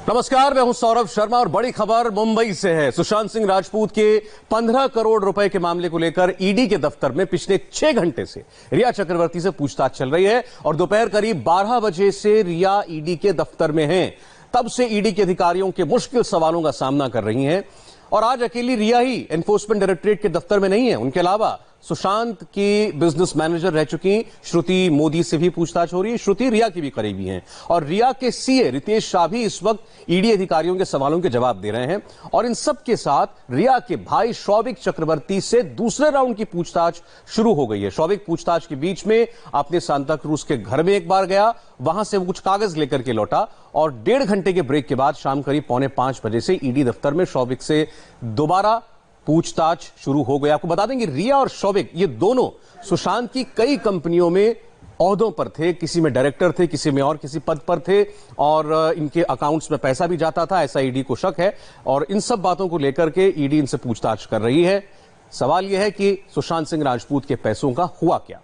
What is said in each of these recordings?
नमस्कार, मैं हूं सौरभ शर्मा और बड़ी खबर मुंबई से है। सुशांत सिंह राजपूत के 15 करोड़ रुपए के मामले को लेकर ईडी के दफ्तर में पिछले 6 घंटे से रिया चक्रवर्ती से पूछताछ चल रही है और दोपहर करीब 12 बजे से रिया ईडी के दफ्तर में हैं। तब से ईडी के अधिकारियों के मुश्किल सवालों का सामना कर रही हैं और आज अकेली रिया ही एनफोर्समेंट डायरेक्टरेट के दफ्तर में नहीं है। उनके अलावा सुशांत की बिजनेस मैनेजर रह चुकी श्रुति मोदी से भी पूछताछ हो रही है। श्रुति रिया की भी करीबी हैं और रिया के सीए रितेश शाह भी इस वक्त ईडी अधिकारियों के सवालों के जवाब दे रहे हैं। और इन सब के साथ रिया के भाई शौविक चक्रवर्ती से दूसरे राउंड की पूछताछ शुरू हो गई है। शौविक पूछताछ के बीच में अपने सांता क्रूज के घर में एक बार गया, वहां से वो कुछ कागज लेकर के लौटा और 1.5 घंटे के ब्रेक के बाद शाम करीब 4:45 बजे से ईडी दफ्तर में शौविक से दोबारा पूछताछ शुरू हो गई। आपको बता दें कि रिया और शौविक ये दोनों सुशांत की कई कंपनियों में ओहदों पर थे, किसी में डायरेक्टर थे, किसी में और किसी पद पर थे और इनके अकाउंट्स में पैसा भी जाता था, ऐसा ईडी को शक है। और इन सब बातों को लेकर के ईडी इनसे पूछताछ कर रही है। सवाल यह है कि सुशांत सिंह राजपूत के पैसों का हुआ क्या।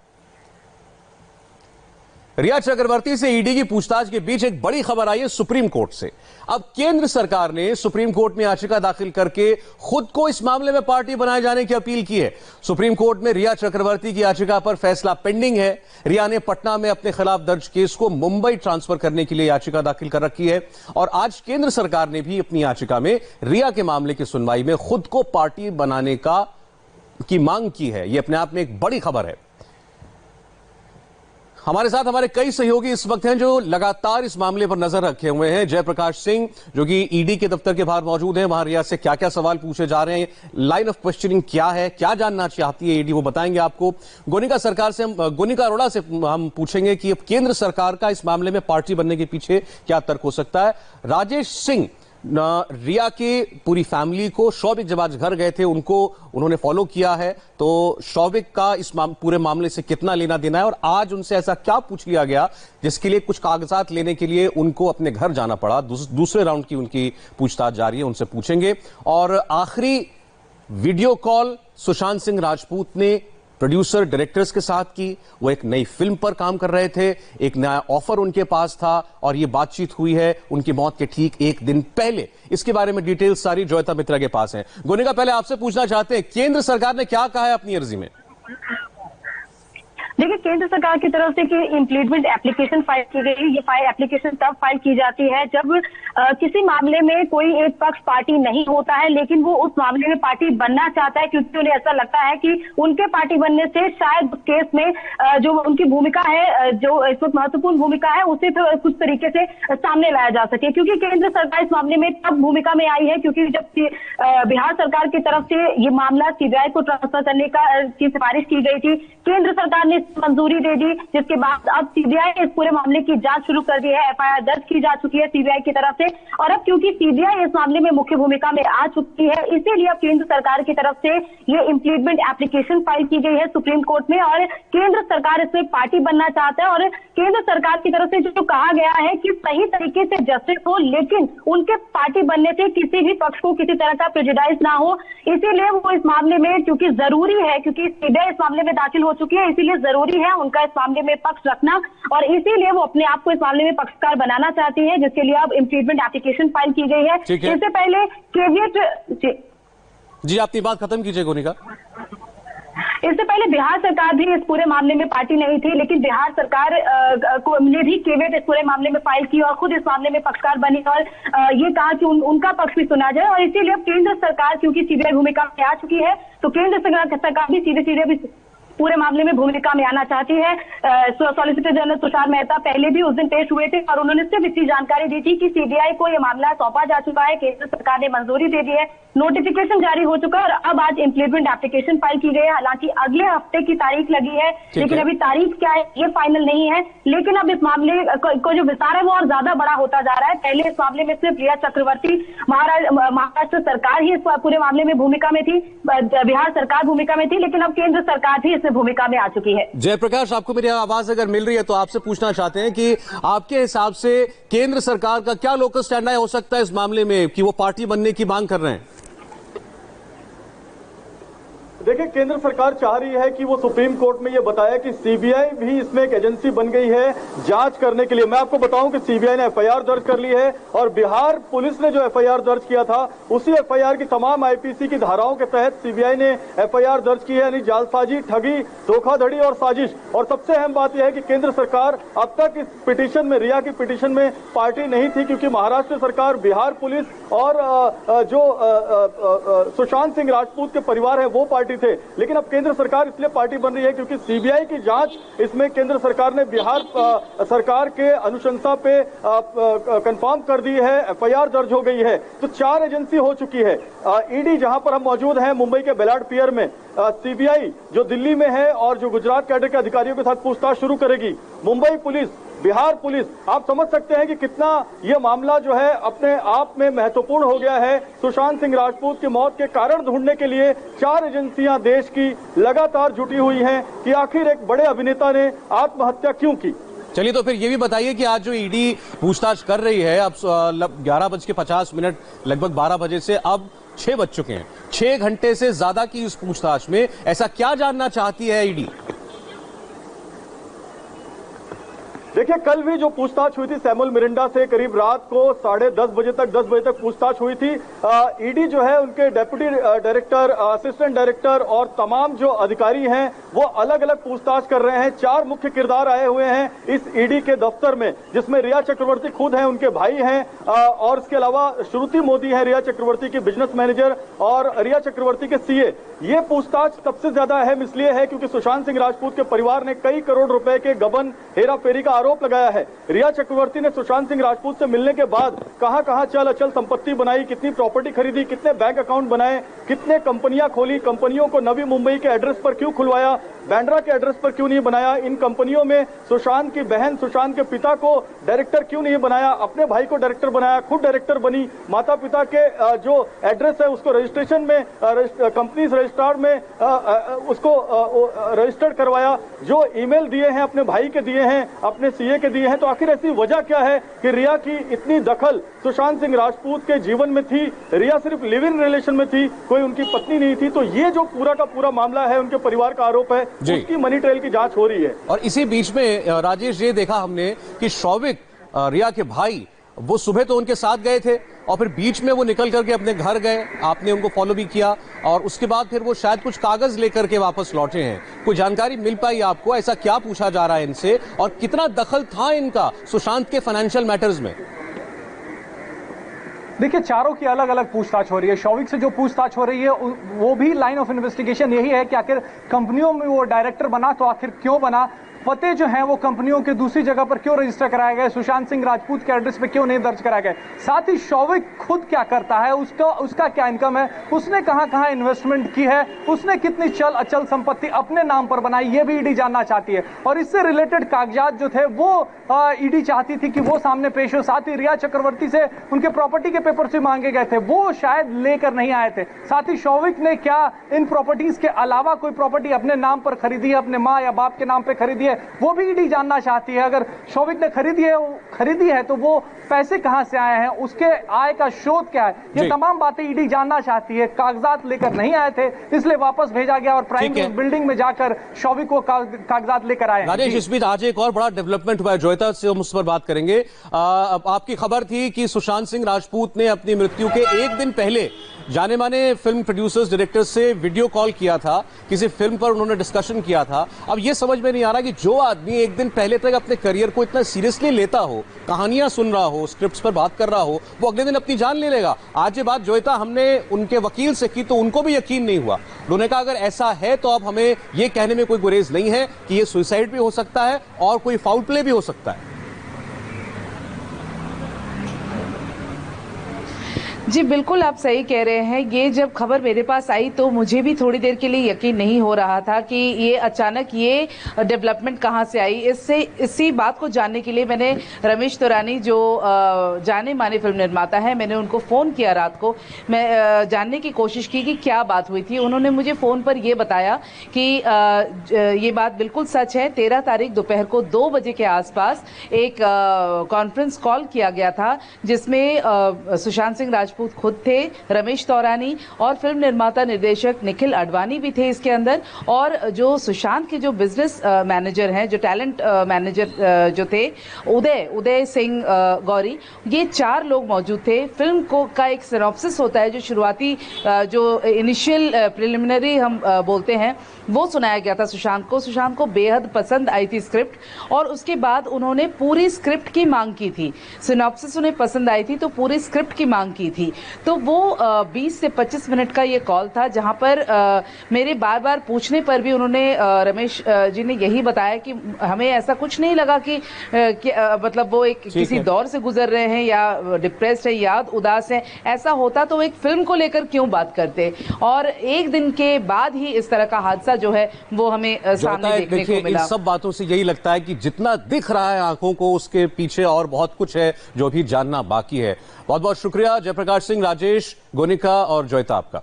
रिया चक्रवर्ती से ईडी की पूछताछ के बीच एक बड़ी खबर आई है सुप्रीम कोर्ट से। अब केंद्र सरकार ने सुप्रीम कोर्ट में याचिका दाखिल करके खुद को इस मामले में पार्टी बनाए जाने की अपील की है। सुप्रीम कोर्ट में रिया चक्रवर्ती की याचिका पर फैसला पेंडिंग है। रिया ने पटना में अपने खिलाफ दर्ज केस को मुंबई ट्रांसफर करने के लिए याचिका दाखिल कर रखी है और आज केंद्र सरकार ने भी अपनी याचिका में रिया के मामले की सुनवाई में खुद को पार्टी बनाने की मांग की है। यह अपने आप में एक बड़ी खबर है। हमारे साथ हमारे कई सहयोगी इस वक्त हैं जो लगातार इस मामले पर नजर रखे हुए हैं। जयप्रकाश सिंह जो कि ईडी के दफ्तर के बाहर मौजूद हैं, वहां रिया से क्या क्या सवाल पूछे जा रहे हैं, लाइन ऑफ क्वेश्चनिंग क्या है, क्या जानना चाहती है ईडी, वो बताएंगे आपको। गोनिका अरोड़ा से हम पूछेंगे कि अब केंद्र सरकार का इस मामले में पार्टी बनने के पीछे क्या तर्क हो सकता है। राजेश सिंह रिया की पूरी फैमिली को शौविक जब आज घर गए थे उन्होंने फॉलो किया है, तो शौविक का इस पूरे मामले से कितना लेना देना है और आज उनसे ऐसा क्या पूछ लिया गया जिसके लिए कुछ कागजात लेने के लिए उनको अपने घर जाना पड़ा। दूसरे राउंड की उनकी पूछताछ जारी है, उनसे पूछेंगे। और आखिरी वीडियो कॉल सुशांत सिंह राजपूत ने प्रोड्यूसर डायरेक्टर्स के साथ की। वो एक नई फिल्म पर काम कर रहे थे, एक नया ऑफर उनके पास था और ये बातचीत हुई है उनकी मौत के ठीक 1 दिन पहले। इसके बारे में डिटेल्स सारी जोयता मित्रा के पास हैं। गोनिका, पहले आपसे पूछना चाहते हैं केंद्र सरकार ने क्या कहा है अपनी अर्जी में। देखिए, केंद्र सरकार की तरफ से कि इम्प्लीटमेंट एप्लीकेशन फाइल की गई। ये एप्लीकेशन तब फाइल की जाती है जब किसी मामले में कोई एक पक्ष पार्टी नहीं होता है लेकिन वो उस मामले में पार्टी बनना चाहता है क्योंकि उन्हें ऐसा लगता है कि उनके पार्टी बनने से शायद केस में जो उनकी भूमिका है, जो इस वक्त महत्वपूर्ण भूमिका है, उसे तो कुछ तरीके से सामने लाया जा सके। क्योंकि केंद्र सरकार इस मामले में तब भूमिका में आई है क्योंकि जब बिहार सरकार की तरफ से ये मामला सीबीआई को ट्रांसफर करने की सिफारिश की गई थी, केंद्र सरकार ने मंजूरी दे दी, जिसके बाद अब सीबीआई ने इस पूरे मामले की जांच शुरू कर दी है। एफआईआर दर्ज की जा चुकी है सीबीआई की तरफ से और अब क्योंकि सीबीआई इस मामले में मुख्य भूमिका में आ चुकी है, इसीलिए अब केंद्र सरकार की तरफ से ये इम्प्लीटमेंट एप्लीकेशन फाइल की गई है सुप्रीम कोर्ट में और केंद्र सरकार इसमें पार्टी बनना चाहता है। और केंद्र सरकार की तरफ से जो कहा गया है कि सही तरीके से जस्टिस हो लेकिन उनके पार्टी बनने से किसी भी पक्ष को किसी तरह का प्रेजुडाइज ना हो, इसीलिए वो इस मामले में क्योंकि जरूरी है, क्योंकि सीबीआई इस मामले में दाखिल हो चुकी है, इसीलिए जरूरी है उनका इस मामले में पक्ष रखना और इसीलिए वो अपने आप को इस मामले में पक्षकार बनाना चाहती है, जिसके लिए अब इम्प्लीटमेंट एप्लीकेशन फाइल की गई है। इससे पहले कैबिनेट जी अपनी बात खत्म कीजिए गोनिका। इससे पहले बिहार सरकार भी इस पूरे मामले में पार्टी नहीं थी लेकिन बिहार सरकार ने भी केवियट इस पूरे मामले में फाइल की और खुद इस मामले में पक्षकार बनी और ये कहा कि उनका पक्ष भी सुना जाए। और इसीलिए अब केंद्र सरकार क्योंकि सीबीआई भूमिका में आ चुकी है तो केंद्र सरकार भी सीधे भी पूरे मामले में भूमिका में आना चाहती है। सॉलिसिटर जनरल तुषार मेहता पहले भी उस दिन पेश हुए थे और उन्होंने सिर्फ इतनी जानकारी दी थी कि सीबीआई को यह मामला सौंपा जा चुका है, केंद्र सरकार ने मंजूरी दे दी है, नोटिफिकेशन जारी हो चुका है और अब आज इम्प्लीटमेंट एप्लीकेशन फाइल की गई है। हालांकि अगले हफ्ते की तारीख लगी है लेकिन अभी तारीख क्या है ये फाइनल नहीं है। लेकिन अब इस मामले को जो विस्तार है वो और ज्यादा बड़ा होता जा रहा है। पहले इस मामले में सिर्फ रिया चक्रवर्ती महाराष्ट्र सरकार ही इस पूरे मामले में भूमिका में थी, बिहार सरकार भूमिका में थी, लेकिन अब केंद्र सरकार भी इसमें भूमिका में आ चुकी है। जयप्रकाश, आपको मेरी आवाज अगर मिल रही है तो आपसे पूछना चाहते हैं कि आपके हिसाब से केंद्र सरकार का क्या लोकल स्टैंड हो सकता है इस मामले में कि वो पार्टी बनने की मांग कर रहे हैं। देखिए, केंद्र सरकार चाह रही है कि वो सुप्रीम कोर्ट में ये बताया कि सीबीआई भी इसमें एक एजेंसी बन गई है जांच करने के लिए। मैं आपको बताऊं कि सीबीआई ने एफआईआर दर्ज कर ली है और बिहार पुलिस ने जो एफआईआर दर्ज किया था उसी एफआईआर की तमाम आईपीसी की धाराओं के तहत सीबीआई ने एफआईआर दर्ज की है, यानी जालसाजी, ठगी, धोखाधड़ी और साजिश। और सबसे अहम बात यह है कि केंद्र सरकार अब तक इस पिटीशन में, रिया की पिटीशन में पार्टी नहीं थी, क्योंकि महाराष्ट्र सरकार, बिहार पुलिस और जो सुशांत सिंह राजपूत के परिवार है वो पार्टी थे। लेकिन अब केंद्र सरकार इसलिए पार्टी बन रही है क्योंकि सीबीआई की जांच इसमें केंद्र सरकार ने बिहार सरकार के अनुशंसा पे कंफर्म कर दी है, एफआईआर दर्ज हो गई है। तो 4 एजेंसी हो चुकी है। ईडी जहां पर हम मौजूद हैं मुंबई के बेलाड पियर में, सीबीआई जो दिल्ली में है और जो गुजरात कैडर के अधिकारियों के साथ पूछताछ शुरू करेगी, मुंबई पुलिस, बिहार पुलिस। आप समझ सकते हैं कि कितना यह मामला जो है अपने आप में महत्वपूर्ण हो गया है। सुशांत सिंह राजपूत की मौत के कारण ढूंढने के लिए 4 एजेंसियां देश की लगातार जुटी हुई हैं कि आखिर एक बड़े अभिनेता ने आत्महत्या क्यों की। चलिए, तो फिर ये भी बताइए कि आज जो ईडी पूछताछ कर रही है, अब 11:50 लगभग 12 बजे से अब 6 बज चुके हैं, 6 घंटे से ज्यादा की इस पूछताछ में ऐसा क्या जानना चाहती है ईडी? देखिए, कल भी जो पूछताछ हुई थी सैमुअल मिरिंडा से, करीब रात को 10:30 बजे तक, 10 बजे तक पूछताछ हुई थी। ईडी जो है उनके डेप्यूटी डायरेक्टर, असिस्टेंट डायरेक्टर और तमाम जो अधिकारी हैं वो अलग अलग पूछताछ कर रहे हैं। 4 मुख्य किरदार आए हुए हैं इस ईडी के दफ्तर में, जिसमें रिया चक्रवर्ती खुद हैं, उनके भाई हैं और इसके अलावा श्रुति मोदी है, रिया चक्रवर्ती की बिजनेस मैनेजर, और रिया चक्रवर्ती के सीए। ये पूछताछ सबसे ज्यादा अहम इसलिए है क्योंकि सुशांत सिंह राजपूत के परिवार ने कई करोड़ रुपए के गबन, हेराफेरी का आरोप लगाया है। रिया चक्रवर्ती ने सुशांत सिंह राजपूत से मिलने के बाद कहां कहां चल अचल संपत्ति बनाई, कितनी प्रॉपर्टी खरीदी, कितने बैंक अकाउंट बनाए, कितने कंपनियां खोली, कंपनियों को नवी मुंबई के एड्रेस पर क्यों खुलवाया, बांद्रा के एड्रेस पर क्यों नहीं बनाया, इन कंपनियों में सुशांत की बहन, सुशांत के पिता को डायरेक्टर क्यों नहीं बनाया, अपने भाई को डायरेक्टर बनाया, खुद डायरेक्टर बनी, माता पिता के जो एड्रेस है उसको रजिस्ट्रेशन में, कंपनी रजिस्ट्रार में उसको रजिस्टर्ड करवाया, जो ईमेल दिए हैं अपने भाई के दिए हैं, अपने सीए के दिए हैं। तो आखिर ऐसी वजह क्या है कि रिया की इतनी दखल सुशांत सिंह राजपूत के जीवन में थी? रिया सिर्फ लिव इन रिलेशन में थी, कोई उनकी पत्नी नहीं थी। तो ये जो पूरा का पूरा मामला है, उनके परिवार का आरोप है, उसकी मनी ट्रेल की जांच हो रही है। और इसी बीच में राजेश, ये देखा हमने कि शौविक, रिया के भाई, वो सुबह तो उनके साथ गए थे और फिर बीच में वो निकल करके अपने घर गए, आपने उनको फॉलो भी किया और उसके बाद फिर वो शायद कुछ कागज लेकर के वापस लौटे हैं। कोई जानकारी मिल पाई आपको? ऐसा क्या पूछा जा रहा है इनसे और कितना दखल था इनका सुशांत के फाइनेंशियल मैटर्स में? देखिए, चारों की अलग अलग पूछताछ हो रही है। शौविक से जो पूछताछ हो रही है वो भी लाइन ऑफ इन्वेस्टिगेशन यही है कि आखिर कंपनियों में वो डायरेक्टर बना तो आखिर क्यों बना, पते जो हैं वो कंपनियों के दूसरी जगह पर क्यों रजिस्टर कराए गए, सुशांत सिंह राजपूत के एड्रेस पे क्यों नहीं दर्ज कराए गए, साथ ही शौविक खुद क्या करता है, उसका क्या इनकम है, उसने कहां कहां इन्वेस्टमेंट की है, उसने कितनी चल अचल संपत्ति अपने नाम पर बनाई, ये भी ईडी जानना चाहती है। और इससे रिलेटेड कागजात जो थे वो ईडी चाहती थी कि वो सामने पेश हो। साथ ही रिया चक्रवर्ती से उनके प्रॉपर्टी के पेपर से मांगे गए थे, वो शायद लेकर नहीं आए थे। साथ ही शौविक ने क्या इन प्रॉपर्टीज के अलावा कोई प्रॉपर्टी अपने नाम पर खरीदी है, अपने माँ या बाप के नाम पर खरीदी है, वो भी ईडी जानना चाहती है। अगर शौविक ने खरीदी है तो वो पैसे कहां से आए हैं, उसके आय का स्रोत क्या है, ये तमाम बातें ईडी जानना चाहती है। कागजात लेकर नहीं आए थे, इसलिए वापस भेजा गया और प्राइम बिल्डिंग में जाकर शौविक को कागजात लेकर आए। राजेश, इस बीच आज एक और बड़ा डेवलपमेंट हुआ है, जोयता से हम उस पर बात करेंगे। आपकी खबर थी कि सुशांत सिंह राजपूत ने अपनी मृत्यु के 1 दिन पहले जाने माने फिल्म प्रोड्यूसर्स, डायरेक्टर्स से वीडियो कॉल किया था, किसी फिल्म पर उन्होंने डिस्कशन किया था। अब ये समझ में नहीं आ रहा कि जो आदमी 1 दिन पहले तक अपने करियर को इतना सीरियसली लेता हो, कहानियां सुन रहा हो, स्क्रिप्ट्स पर बात कर रहा हो, वो अगले दिन अपनी जान ले लेगा। आज ये बात जोयता हमने उनके वकील से की तो उनको भी यकीन नहीं हुआ। उन्होंने कहा अगर ऐसा है तो अब हमें ये कहने में कोई गुरेज नहीं है कि ये सुसाइड भी हो सकता है और कोई फाउल प्ले भी हो सकता है। जी बिल्कुल, आप सही कह रहे हैं। ये जब खबर मेरे पास आई तो मुझे भी थोड़ी देर के लिए यकीन नहीं हो रहा था कि ये अचानक ये डेवलपमेंट कहाँ से आई। इसी बात को जानने के लिए मैंने रमेश तुरानी, जो जाने माने फिल्म निर्माता है, मैंने उनको फ़ोन किया रात को। मैं जानने की कोशिश की कि क्या बात हुई थी। उन्होंने मुझे फ़ोन पर ये बताया कि ये बात बिल्कुल सच है। 13 तारीख दोपहर को 2 बजे के आसपास एक कॉन्फ्रेंस कॉल किया गया था जिसमें सुशांत सिंह राजपूत राजपूत खुद थे, रमेश तौरानी और फिल्म निर्माता निर्देशक निखिल अडवाणी भी थे इसके अंदर, और जो सुशांत के जो बिजनेस मैनेजर हैं, जो टैलेंट मैनेजर जो थे उदय सिंह गौरी, ये 4 लोग मौजूद थे। फिल्म का एक सिनॉप्सिस होता है, जो शुरुआती जो इनिशियल प्रिलिमिनरी हम बोलते हैं, वो सुनाया गया था सुशांत को। सुशांत को बेहद पसंद आई थी स्क्रिप्ट, और उसके बाद उन्होंने पूरी स्क्रिप्ट की मांग की थी। सिनॉप्सिस उन्हें पसंद आई थी तो पूरी स्क्रिप्ट की मांग की थी। तो वो 20 से 25 मिनट का ये कॉल था, जहां पर मेरे बार बार पूछने पर भी उन्होंने रमेश जी ने यही बताया कि हमें ऐसा कुछ नहीं लगा कि मतलब वो एक किसी दौर से गुजर रहे हैं या डिप्रेस्ड है या उदास है। ऐसा होता तो एक फिल्म को लेकर क्यों बात करते। और एक दिन के बाद ही इस तरह का हादसा जो है वो हमें सामने देखने को मिला। इन सब बातों से यही लगता है कि जितना दिख रहा है आंखों को, उसके पीछे और बहुत कुछ है जो अभी जानना बाकी है। बहुत बहुत शुक्रिया जयप्रकाश सिंह, राजेश, गोनिका और जोयता आपका।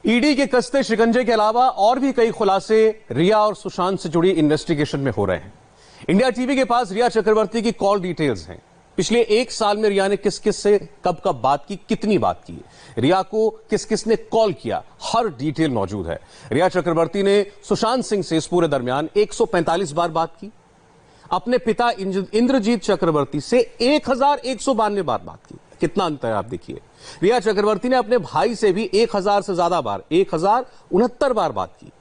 ईडी के कसते शिकंजे के अलावा और भी कई खुलासे रिया और सुशांत से जुड़ी इन्वेस्टिगेशन में हो रहे हैं। इंडिया टीवी के पास रिया चक्रवर्ती की कॉल डिटेल्स हैं। पिछले 1 साल में रिया ने किस किस से कब कब बात की, कितनी बात की, रिया को किस किस ने कॉल किया, हर डिटेल मौजूद है। रिया चक्रवर्ती ने सुशांत सिंह से इस पूरे दरमियान 145 बार बात की। अपने पिता इंद्रजीत चक्रवर्ती से 1192 बार बात की। कितना अंतर है आप देखिए। रिया चक्रवर्ती ने अपने भाई से भी 1000 से ज्यादा बार, 1069 बार बात की।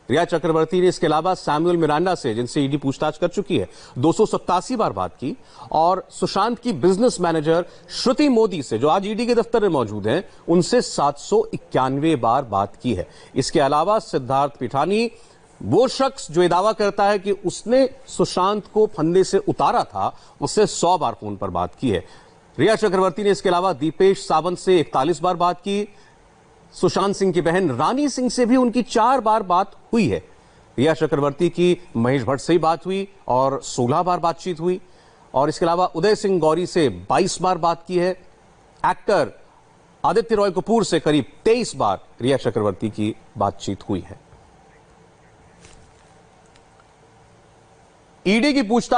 रिया चक्रवर्ती ने इसके अलावा सैमुअल मिरांडा से, जिनसे ईडी पूछताछ कर चुकी है, 287 बार बात की। और सुशांत की बिजनेस मैनेजर श्रुति मोदी से, जो आज ईडी के दफ्तर में मौजूद हैं, उनसे 791 बार बात की है। इसके अलावा सिद्धार्थ पिठानी, वो शख्स जो ये दावा करता है कि उसने सुशांत को फंदे से उतारा था, उससे 100 बार फोन पर बात की है। रिया चक्रवर्ती ने इसके अलावा दीपेश सावंत से 41 बार बात की। सुशांत सिंह की बहन रानी सिंह से भी उनकी 4 बार बात हुई है। रिया चक्रवर्ती की महेश भट्ट से ही बात हुई और 16 बार बातचीत हुई। और इसके अलावा उदय सिंह गौरी से 22 बार बात की है। एक्टर आदित्य रॉय कपूर से करीब 23 बार रिया चक्रवर्ती की बातचीत हुई है। ईडी की पूछताछ